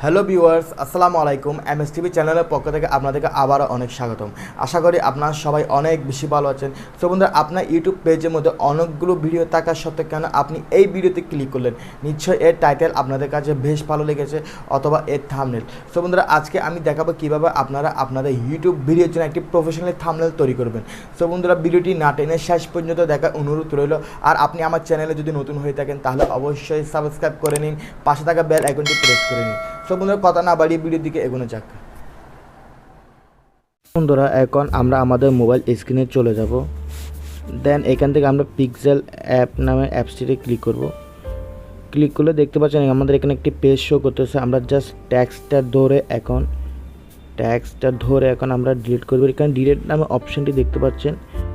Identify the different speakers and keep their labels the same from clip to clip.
Speaker 1: Hello viewers, আসসালামু আলাইকুম। MSTV চ্যানেলের পক্ষ থেকে আপনাদেরকে আবারও অনেক স্বাগতম। আশা করি আপনারা সবাই অনেক বেশি ভালো আছেন। সো বন্ধুরা, আপনার ইউটিউব পেজের মধ্যে অনেকগুলো ভিডিও থাকার সত্ত্বেও কেন আপনি এই ভিডিওতে ক্লিক করলেন? নিশ্চয়ই এর টাইটেল আপনাদের কাছে বেশ ভালো লেগেছে অথবা এর থাম্বনেল। সো বন্ধুরা, আজকে আমি দেখাবো কীভাবে আপনারা আপনাদের ইউটিউব ভিডিওর জন্য একটি প্রফেশনাল থাম্বনেল তৈরি করবেন। সো বন্ধুরা, ভিডিওটি না টেনে শেষ পর্যন্ত দেখার অনুরোধ রইল। আর আপনি আমার চ্যানেলে যদি নতুন হয়ে থাকেন তাহলে অবশ্যই সাবস্ক্রাইব করে নিন, পাশে থাকা বেল আইকনটি প্রেস করে নিন। সো বন্ধুরা, কথা না বাড়িয়ে ভিডিওর দিকে এগোনো যাক। বন্ধুরা, এখন আমরা আমাদের মোবাইল স্ক্রিনে চলে যাব। দেন এখান থেকে আমরা পিক্সেল অ্যাপ নামে অ্যাপসটিতে ক্লিক করব। ক্লিক করলে দেখতে পাচ্ছেন আমাদের এখানে একটি পেজ শো করতেছে। আমরা জাস্ট ট্যাক্সটা ধরে এখন আমরা ডিলিট করব। এখানে ডিলিট নামে অপশানটি দেখতে পাচ্ছেন,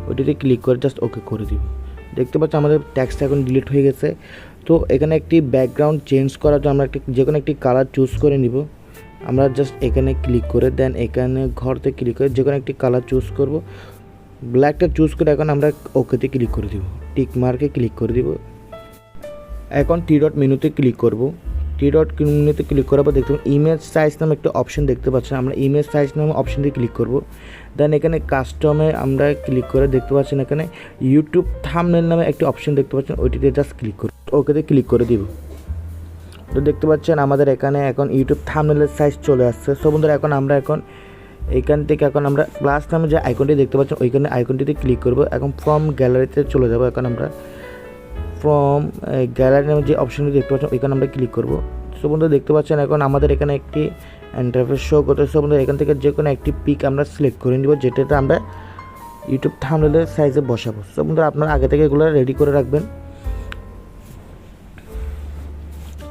Speaker 1: ওইটিতে ক্লিক করে জাস্ট ওকে করে দিব। দেখতে পাচ্ছি আমাদের ট্যাক্সটা এখন ডিলিট হয়ে গেছে। তো এখানে একটি ব্যাকগ্রাউন্ড চেঞ্জ করার জন্য আমরা যে কোনো একটি কালার চুজ করে নিব। আমরা জাস্ট এখানে ক্লিক করে দেন এখানে ঘরতে ক্লিক করে যে কোনো একটি কালার চুজ করব। ব্ল্যাকটা চুজ করে এখন আমরা ওকেতে ক্লিক করে দিব, টিক মার্কে ক্লিক করে দিব। এখন টি ডট মেনুতে ক্লিক করব। টি ডট মেনুতে ক্লিক করার পর দেখতে পাবেন ইমেজ সাইজ নামে একটা অপশন দেখতে পাচ্ছেন। আমরা ইমেজ সাইজ নামে অপশন দিয়ে ক্লিক করব। দেন এখানে কাস্টমে আমরা ক্লিক করে দেখতে পাচ্ছেন এখানে ইউটিউব থাম্বনেল নামে একটি অপশন দেখতে পাচ্ছেন, ওইটিতে জাস্ট ক্লিক করব, ওকেতে ক্লিক করে দিব। তো দেখতে পাচ্ছেন আমাদের এখানে এখন ইউটিউব থাম্বনেলের সাইজ চলে আসছে। সো বন্ধুরা, আমরা এইখান থেকে আমরা প্লাস নামে যে আইকনটি দেখতে পাচ্ছেন ওইখানে আইকনটিতে ক্লিক করব। এখন ফ্রম গ্যালারিতে চলে যাব। এখন আমরা ফ্রম গ্যালারি নামে যে অপশনটি দেখতে পাচ্ছেন ওইখানে আমরা ক্লিক করব। সো বন্ধুরা, দেখতে পাচ্ছেন এখন আমাদের এখানে একটি ইন্টারফেস শো করতে। সো বন্ধুরা, এখান থেকে যে কোনো একটি পিক আমরা সিলেক্ট করে নিব, যেটাতে আমরা ইউটিউব থাম্বনেলের সাইজে বসাবো। সো বন্ধুরা, আপনারা আগে থেকে এগুলো রেডি করে রাখবেন।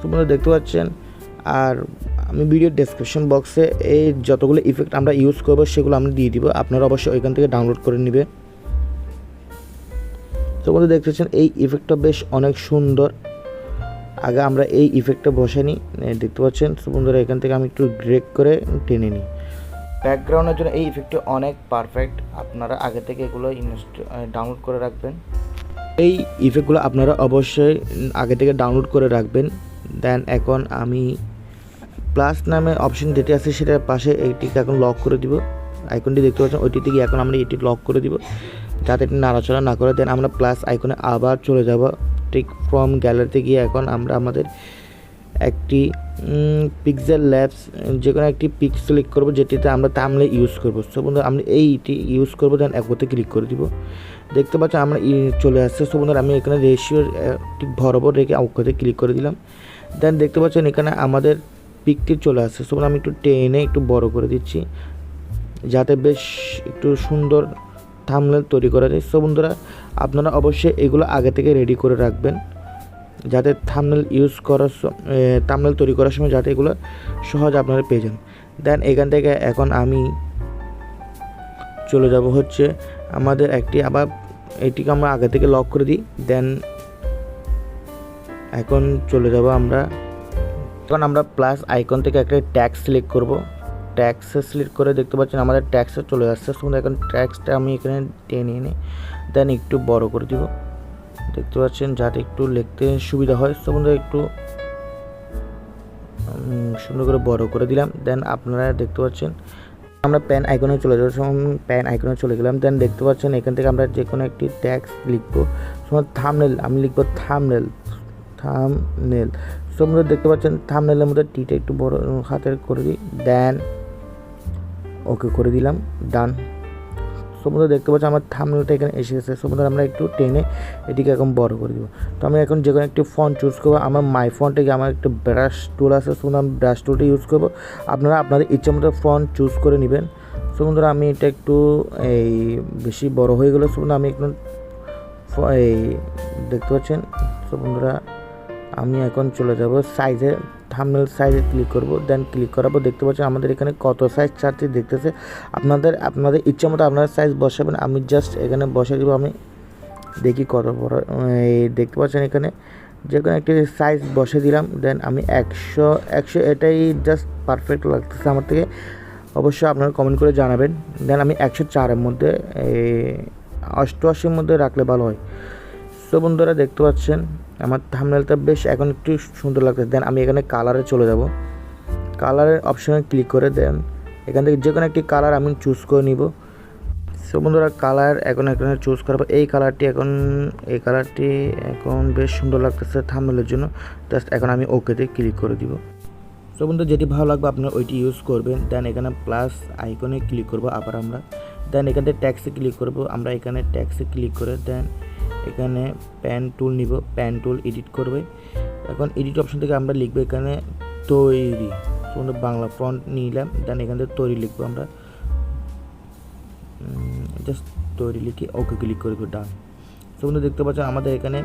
Speaker 1: তোমরা দেখতে পাচ্ছেন। আর আমি ভিডিও ডেসক্রিপশন বক্সে এই যতগুলো ইফেক্ট আমরা ইউজ করবো সেগুলো আমরা দিয়ে দিব, আপনারা অবশ্যই ওইখান থেকে ডাউনলোড করে নেবেন। তোমরা দেখতে পাচ্ছেন এই ইফেক্টটা বেশ অনেক সুন্দর। আগে আমরা এই ইফেক্টটা বসে নিই, দেখতে পাচ্ছেন। তো বন্ধুরা, এখান থেকে আমি একটু ড্রেগ করে টেনে নিই। ব্যাকগ্রাউন্ডের জন্য এই ইফেক্টটি অনেক পারফেক্ট, আপনারা আগে থেকে এগুলো ডাউনলোড করে রাখবেন। এই ইফেক্টগুলো আপনারা অবশ্যই আগে থেকে ডাউনলোড করে রাখবেন। দেন এখন আমি প্লাস নামে অপশন যেটি আছে সেটার পাশে এইটিকে এখন লক করে দিব। আইকনটি দেখতে পাচ্ছেন, ওইটিতে গিয়ে এখন আমরা এটি লক করে দিব যাতে এটি নাড়াচড়া না করে। দেন আমরা প্লাস আইকনে আবার চলে যাব। ঠিক ফ্রম গ্যালারিতে গিয়ে এখন আমরা আমাদের একটি পিক্সেল ল্যাবস যে কোনো একটি পিক সিলেক্ট করবো, যেটিতে আমরা থাম্বনেল ইউজ করবো। সো বন্ধুরা, আমরা এইটি ইউজ করবো। দেন একতে ক্লিক করে দিব। দেখতে পাচ্ছেন আমরা চলে আসছে। সো বন্ধুরা, আমি এখানে রেশিও ঠিক বরাবর রেখে ওকেতে ক্লিক করে দিলাম। দেন দেখতে পাচ্ছেন এখানে আমাদের পিকটি চলে আসছে। সো আমি একটু টেনে একটু বড় করে দিচ্ছি যাতে বেশ একটু সুন্দর থাম্বনেল তৈরি করা যায়। সো বন্ধুরা, আপনারা অবশ্যই এগুলো আগে থেকে রেডি করে রাখবেন যাতে থাম্বনেল তৈরি করার সময় যাতে এগুলো সহজ আপনারা পেয়ে যান। দেন এখান থেকে এখন আমি চলে যাব হচ্ছে আমাদের একটি আবার এটিকে আমরা আগে থেকে লক করে দিই। দেন এখন চলে যাব আমরা প্লাস আইকন থেকে একটা ট্যাক্স সিলেক্ট করব। ট্যাক্সে সিলেক্ট করে দেখতে পাচ্ছেন আমাদের ট্যাক্সে চলে আসছে। শুধু এখন ট্যাক্সটা আমি এখানে টেনে এনে দেন একটু বড় করে দিব, দেখতে পাচ্ছেন, যাতে একটু লিখতে সুবিধা হয়। সো বন্ধুরা, একটু সুন্দর করে বড় করে দিলাম। দেন আপনারা দেখতে পাচ্ছেন আমরা প্যান আইকনে চলে যাবো। প্যান আইকনে চলে গেলাম। দেন দেখতে পাচ্ছেন এখান থেকে আমরা যে কোনো একটি ট্যাক্স লিখবো। থাম্বনেল আমি লিখবো থাম্বনেল। সো বন্ধুরা, দেখতে পাচ্ছেন থাম্বনেলের মধ্যে টিটা একটু বড় হাতের করে দিই। দেন ওকে করে দিলাম, ডান। সো বন্ধুরা, দেখতে পাচ্ছি আমার থাম্বনেলটা এখানে এসে গেছে। সো বন্ধুরা, আমরা একটু টেনে এটিকে এখন বড় করে দেবো। তো আমি এখন যে কোনো একটি ফন্ট চুজ করবো। আমার মাই ফন্টে গিয়ে আমার একটা ব্রাশ টুল আছে। সো আমি ব্রাশ টুলটা ইউজ করবো। আপনারা আপনাদের ইচ্ছা মতো ফন্ট চুজ করে নেবেন। সো বন্ধুরা, আমি এটা একটু বেশি বড় হয়ে গেলো। সো বন্ধুরা, আমি একটু দেখতে পাচ্ছেন। সো বন্ধুরা, আমি এখন চলে যাব সাইজে, থাম্বনেল সাইজে ক্লিক করব। দেন ক্লিক করার পর দেখতে পাচ্ছেন আমাদের এখানে কত সাইজ চার্টটি দেখতেছে। আপনাদের ইচ্ছা মতো আপনারা সাইজ বসাবেন। আমি জাস্ট এখানে বসে দিব। আমি দেখি কত বড় দেখতে পাচ্ছেন এখানে যে কোনো একটি সাইজ বসে দিলাম। দেন আমি 100 এটাই জাস্ট পারফেক্ট লাগতেছে আমার থেকে। অবশ্যই আপনারা কমেন্ট করে জানাবেন। দেন আমি 104-এর মধ্যে 88-র মধ্যে রাখলে ভালো হয়। সো বন্ধুরা, দেখতে পাচ্ছেন আমার থাম্বনেলটা বেশ এখন একটু সুন্দর লাগতেছে। দেন আমি এখানে কালারে চলে যাব। কালারের অপশনে ক্লিক করে দেন, এখান থেকে যে কোনো একটি কালার আমি চুজ করে নিব। সো বন্ধুরা কালার এখন এখানে চুজ করার পর এই কালারটি এখন বেশ সুন্দর লাগতেছে থাম্বনেলের জন্য। জাস্ট এখন আমি ওকেতে ক্লিক করে দিব। সো বন্ধু যেটি ভালো লাগবে আপনারা ওইটি ইউজ করবেন। দেন এখানে প্লাস আইকনে ক্লিক করব আবার আমরা। দেন এখান থেকে ট্যাক্সে ক্লিক করব আমরা, এখানে ট্যাক্সে ক্লিক করে দেন এখানে পেন টুল নিব, পেন টুল এডিট করবে। এখন এডিট অপশন থেকে আমরা লিখবো এখানে তৈরি, বাংলা ফন্ট নিলাম। দেন এখান থেকে তৈরি লিখবো আমরা, জাস্ট তৈরি লিখে ওকে ক্লিক করে ডান। সো বন্ধু দেখতে পাচ্ছেন আমাদের এখানে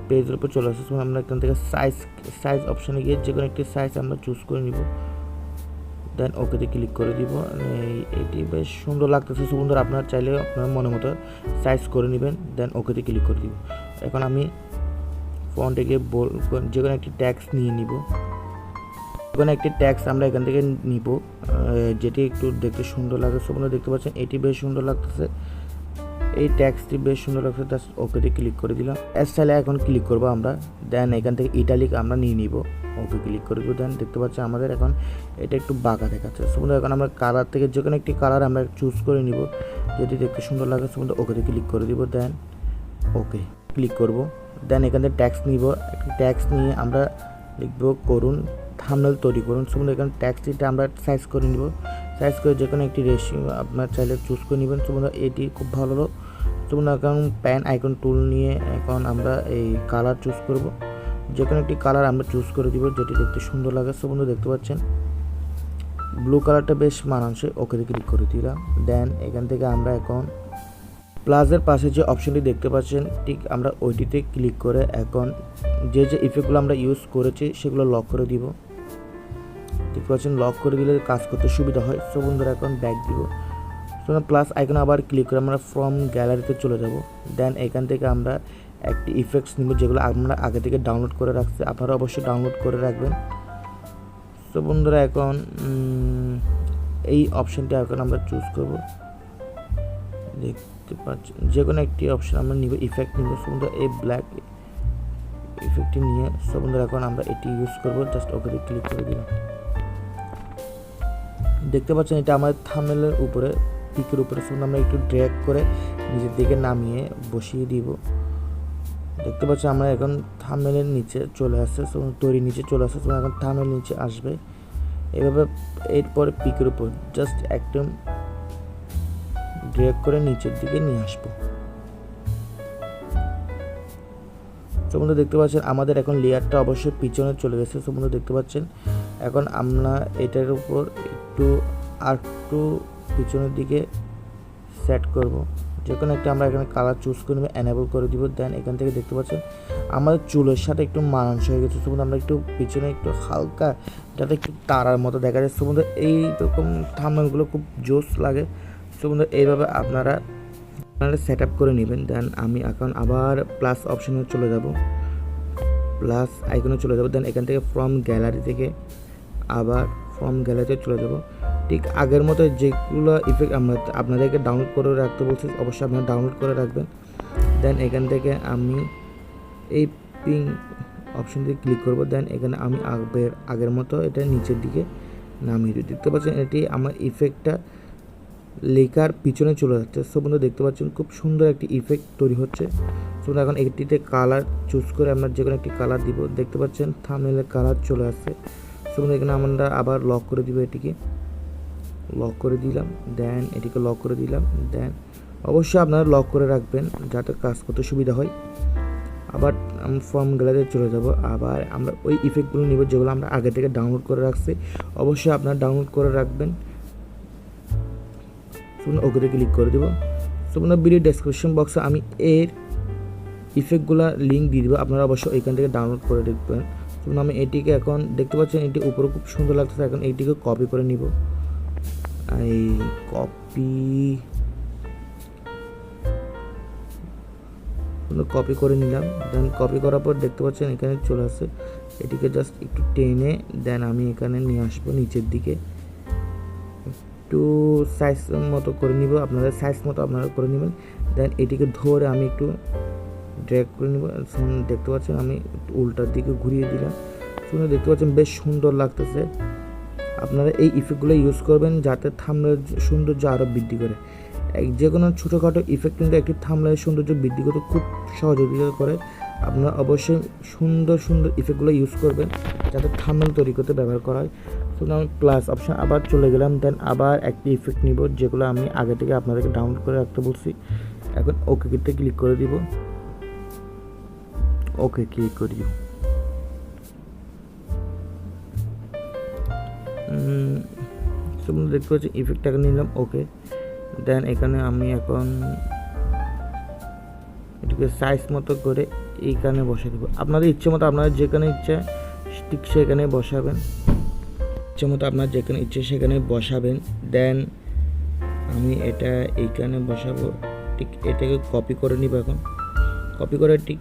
Speaker 1: পেজের উপর চলে আসছে। আমরা এখান থেকে সাইজ অপশানে গিয়ে যে কোনো একটি সাইজ আমরা চুজ করে নিব। দেন ওকেতে ক্লিক করে দিব। এটি বেশ সুন্দর লাগতেছে। সো বন্ধুরা আপনারা চাইলে আপনার মনের মতো সাইজ করে নেবেন। দেন ওকেতে ক্লিক করে দিব। এখন আমি ফন্টে গিয়ে যে কোনো একটি ট্যাক্স নিয়ে নিব। কোনো একটি ট্যাক্স আমরা এখান থেকে নিব যেটি একটু দেখতে সুন্দর লাগে। সো বন্ধুরা দেখতে পাচ্ছেন এটি বেশ সুন্দর লাগতেছে, এই ট্যাক্সটি বেশ সুন্দর লাগছে। জাস্ট ওকেতে ক্লিক করে দিলাম। স্টাইলে এখন ক্লিক করব আমরা। দেন এখান থেকে ইটালিক আমরা নিয়ে নিব, ওকে ক্লিক করে দিব। দেন দেখতে পাচ্ছি আমাদের এখন এটা একটু বাঁকা দেখাচ্ছে। সো বন্ধুরা এখন আমরা কালার থেকে যে কোনো একটি কালার আমরা চুজ করে নিব যেটি দেখতে সুন্দর লাগে। সো বন্ধুরা ওকেতে ক্লিক করে দিব। দেন ওকে ক্লিক করব। দেন এখান থেকে ট্যাক্স নিব, একটি ট্যাক্স নিয়ে আমরা লিখব করুন থাম্বনেল তৈরি করুন। সো বন্ধুরা এখানে ট্যাক্সটিটা আমরা সাইজ করে নিব, সাইজ করে যে কোনো একটি রেশিও আপনার চাইলে চুজ করে নেবেন। সো বন্ধুরা এটি খুব ভালো হলো। সো বন্ধুরা এখন পেন আইকন টুল নিয়ে এখন আমরা এই কালার চুজ করব, যে কোনো একটি কালার আমরা চুজ করে দিব যেটি দেখতে সুন্দর লাগে। সো বন্ধুরা দেখতে পাচ্ছেন ব্লু কালারটা বেশ মানানসই, ওকে ক্লিক করে দিলাম। দেন এখান থেকে আমরা এখন প্লাসের পাশে যে অপশনটি দেখতে পাচ্ছেন ঠিক আমরা ওইটিতে ক্লিক করে এখন যে ইফেক্টগুলো আমরা ইউজ করেছি সেগুলো লক করে দিব। দেখতে পাচ্ছেন লক করে দিলে কাজ করতে সুবিধা হয়। সো বন্ধুরা এখন ব্যাক দিব। সো প্লাস আইকনে আবার ক্লিক করে আমরা ফ্রম গ্যালারিতে চলে যাব। দেন এখান থেকে আমরা একটি ইফেক্টস নিব যেগুলো আমরা আগে থেকে ডাউনলোড করে রাখছি, আপনারা অবশ্যই ডাউনলোড করে রাখবেন। সো বন্ধুরা এখন এই অপশনটি এখন আমরা চুজ করব, দেখতে পাচ্ছি যে কোনো একটি অপশন আমরা নিব, ইফেক্ট নিব। সো বন্ধুরা এই ব্ল্যাক ইফেক্টটি নিয়ে সো বন্ধুরা এখন আমরা এটি ইউজ করব। জাস্ট ওকে ক্লিক করে দিলাম। দেখতে পাচ্ছেন এটা আমাদের থাম্বনেলের উপরে পিকের উপরে। সো আমরা একটু ড্র্যাগ করে নিজের দিকে নামিয়ে বসিয়ে দিব। দেখতে পাচ্ছেন আমরা এখন থাম্বনেলের নিচে চলে আসছে, সো তৈরি নিচে চলে আসছে। সো এখন থাম্বনেল নিচে আসবে এভাবে। এরপরে পিকের উপর জাস্ট একদম ড্র্যাগ করে নিচের দিকে নিয়ে আসবো। সো বন্ধু দেখতে পাচ্ছেন আমাদের এখন লেয়ারটা অবশ্যই পিছনে চলে গেছে। সো বন্ধু দেখতে পাচ্ছেন এখন আমরা এটার উপর একটু পিছনের দিকে সেট করব, যে কোনো একটা আমরা এখানে কালার চুজ করে নেব, এনেবল করে দিব। দেন এখান থেকে দেখতে পাচ্ছেন আমাদের চুলের সাথে একটু মানানসই হয়ে গেছে। সো বন্ধু আমরা একটু পিছনে একটু হালকা যাতে একটু তারার মতো দেখা যায়। সো বন্ধু এইরকম থাম্বনেলগুলো খুব জোস লাগে। সো বন্ধু এইভাবে আপনারা সেট আপ করে নেবেন। দেন আমি এখন আবার প্লাস অপশনে চলে যাব, প্লাস আইকনে চলে যাব। দেন এখান থেকে ফ্রম গ্যালারি থেকে আবার ফ্রম গ্যালারিতে চলে যাব। ঠিক আগের মতো যেগুলো ইফেক্ট আমরা আপনাদেরকে ডাউনলোড করে রাখতে বলছি অবশ্যই আপনারা ডাউনলোড করে রাখবেন। দেন এখান থেকে আমি এই পিং অপশনটি ক্লিক করব। দেন এখানে আমি আগের মতো এটা নিচের দিকে নামিয়ে দিই। দেখতে পাচ্ছেন এটি আমার ইফেক্টটা লেখার পিছনে চলে যাচ্ছে। সো বন্ধু দেখতে পাচ্ছেন খুব সুন্দর একটি ইফেক্ট তৈরি হচ্ছে। সো এখন এটিতে কালার চুজ করে আমরা যে কোনো একটি কালার দিব। দেখতে পাচ্ছেন থাম্বনেলের কালার চলে আসছে। সো বন্ধু এখানে আমরা আবার লক করে দিব, এটিকে লক করে দিলাম। দেন এটিকে লক করে দিলাম। দেন অবশ্যই আপনারা লক করে রাখবেন যাতে কাজ করতে সুবিধা হয়। আবার আমি ফর্ম গ্যালারিতে চলে যাব। আবার আমরা ওই ইফেক্টগুলো নিব যেগুলো আমরা আগে থেকে ডাউনলোড করে রাখছি, অবশ্যই আপনারা ডাউনলোড করে রাখবেন। ওকে ক্লিক করে দেবো। সো বন্ধুরা ভিডিও ডেসক্রিপশন বক্সে আমি এর ইফেক্টগুলো লিঙ্ক দিয়ে দেবো, আপনারা অবশ্যই এখান থেকে ডাউনলোড করে দেখবেন। সো আমি এটিকে এখন দেখতে পাচ্ছেন এটি উপরে খুব সুন্দর লাগতেছে। এখন এইটিকে কপি করে নিব, এই কপি করে নিলাম। দেন কপি করার পর দেখতে পাচ্ছেন এখানে চলে আসছে, এটিকে জাস্ট একটু টেনে দেন আমি এখানে নিয়ে আসবো নিচের দিকে, একটু সাইজ মতো করে নিব, আপনাদের সাইজ মতো আপনারা করে নেবেন। দেন এটিকে ধরে আমি একটু ড্র্যাগ করে নিব। দেখতে পাচ্ছেন আমি উল্টার দিকে ঘুরিয়ে দিলাম। শুনে দেখতে পাচ্ছেন বেশ সুন্দর লাগতেছে। আপনারা এই ইফেক্টগুলো ইউজ করবেন যাতে থাম্বনেলের সৌন্দর্য আরও বৃদ্ধি করে। যে কোনো ছোটোখাটো ইফেক্ট কিন্তু একটি থাম্বনেলের সৌন্দর্য বৃদ্ধি করতে খুব সহযোগিতা করে। আপনারা অবশ্যই সুন্দর সুন্দর ইফেক্টগুলো ইউজ করবেন যাতে থাম্বনেল তৈরি করতে ব্যবহার করা হয়। তো আমি প্লাস অপশান আবার চলে গেলাম, দেন আবার একটি ইফেক্ট নিব যেগুলো আমি আগে থেকে আপনাদেরকে ডাউনলোড করে রাখতে বলছি। এখন ওকেতে ক্লিক করে দিব, ওকে ক্লিক করি। দেখতে পাচ্ছি ইফেক্টটাকে নিলাম, ওকে। দেন এখানে আমি এখন এটাকে সাইজ মতো করে এইখানে বসে দেবো। আপনাদের ইচ্ছে মতো আপনারা যেখানে ইচ্ছে ঠিক সেখানে বসাবেন, ইচ্ছে মতো আপনার যেখানে ইচ্ছে সেখানে বসাবেন। দেন আমি এটা এইখানে বসাবো, ঠিক এটাকে কপি করে নিব। এখন কপি করে ঠিক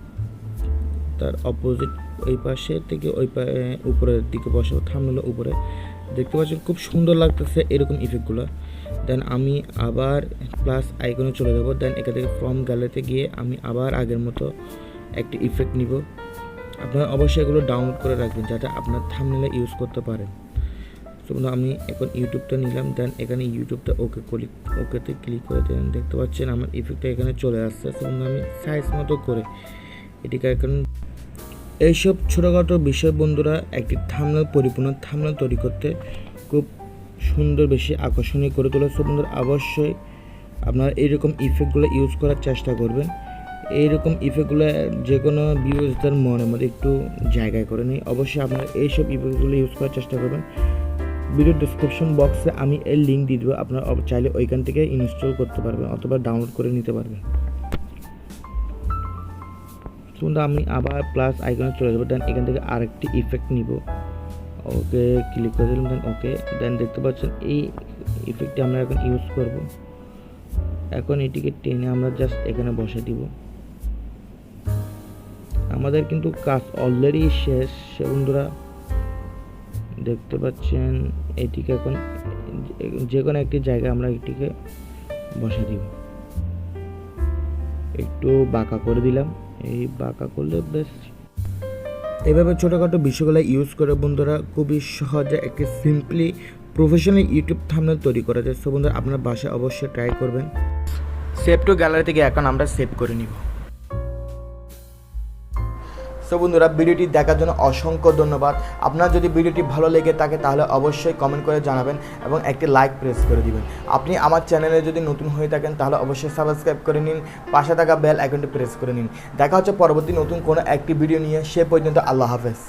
Speaker 1: তার অপোজিট ওই পাশে থেকে ওই উপরের দিকে বসাবো, থাম্বনেলের উপরে। দেখতে পাচ্ছেন খুব সুন্দর লাগতেছে এরকম ইফেক্টগুলো। দেন আমি আবার প্লাস আইকনে চলে যাব। দেন এখান থেকে ফ্রম গ্যালারিতে গিয়ে আমি আবার আগের মতো একটি ইফেক্ট নিব। আপনারা অবশ্যই এগুলো ডাউনলোড করে রাখবেন যাতে আপনার থাম্বনেলে ইউজ করতে পারেন। তো আমি এখন ইউটিউবটা নিলাম, দেন এখানে ইউটিউবটা ওকেতে ক্লিক করে দেন। দেখতে পাচ্ছেন আমার ইফেক্টটা এখানে চলে আসছে। তো আমি সাইজ মতো করে এটিকে এখন এইসব ছোটোখাটো বিষয় বন্ধুরা একটি থাম্বনেল পরিপূর্ণ থাম্বনেল তৈরি করতে খুব সুন্দর বেশি আকর্ষণীয় করে তোলে। সো বন্ধুরা অবশ্যই আপনারা এইরকম ইফেক্টগুলো ইউজ করার চেষ্টা করবেন। এইরকম ইফেক্টগুলো যে কোনো ভিউয়ারদের মনের মধ্যে একটু জায়গায় করে নিই। অবশ্যই আপনারা এইসব ইফেক্টগুলো ইউজ করার চেষ্টা করবেন। ভিডিও ডিসক্রিপশন বক্সে আমি এর লিঙ্ক দিয়ে দেবো, আপনারা চাইলে ওইখান থেকে ইনস্টল করতে পারবেন অথবা ডাউনলোড করে নিতে পারবেন। কিন্তু আমি আবার প্লাস আইকনে চলে যাবো। দেন এখান থেকে আরেকটি ইফেক্ট নিব, ওকে ক্লিক করে দিলাম। দেন ওকে, দেন দেখতে পাচ্ছেন এই ইফেক্টটি আমরা এখন ইউজ করব। এখন এটিকে টেনে আমরা জাস্ট এখানে বসে দিব। আমাদের কিন্তু কাজ অলরেডি শেষ বন্ধুরা, দেখতে পাচ্ছেন। এটিকে এখন যে কোনো একটি জায়গায় আমরা এটিকে বসে দিব, একটু বাঁকা করে দিলাম। এই বাঁকা করলে বেশ এভাবে ছোটোখাটো বিষয়গুলো ইউজ করে বন্ধুরা খুবই সহজে একটি সিম্পলি প্রফেশনাল ইউটিউব থাম্বনেল তৈরি করা যায়। সো বন্ধুরা আপনার বাসায় অবশ্যই ট্রাই করবেন। সেভ টু গ্যালারি থেকে এখন আমরা সেভ করে নিব। সো বন্ধুরা ভিডিওটি দেখার জন্য অসংখ্য ধন্যবাদ। আপনার যদি ভিডিওটি ভালো লেগে থাকে তাহলে অবশ্যই কমেন্ট করে জানাবেন এবং একটি লাইক প্রেস করে দিবেন। আপনি আমার চ্যানেলে যদি নতুন হয়ে থাকেন তাহলে অবশ্যই সাবস্ক্রাইব করে নিন, পাশে থাকা বেল আইকনটি প্রেস করে নিন। দেখা হচ্ছে পরবর্তী নতুন কোনো একটি ভিডিও নিয়ে। সে পর্যন্ত আল্লাহ হাফেজ।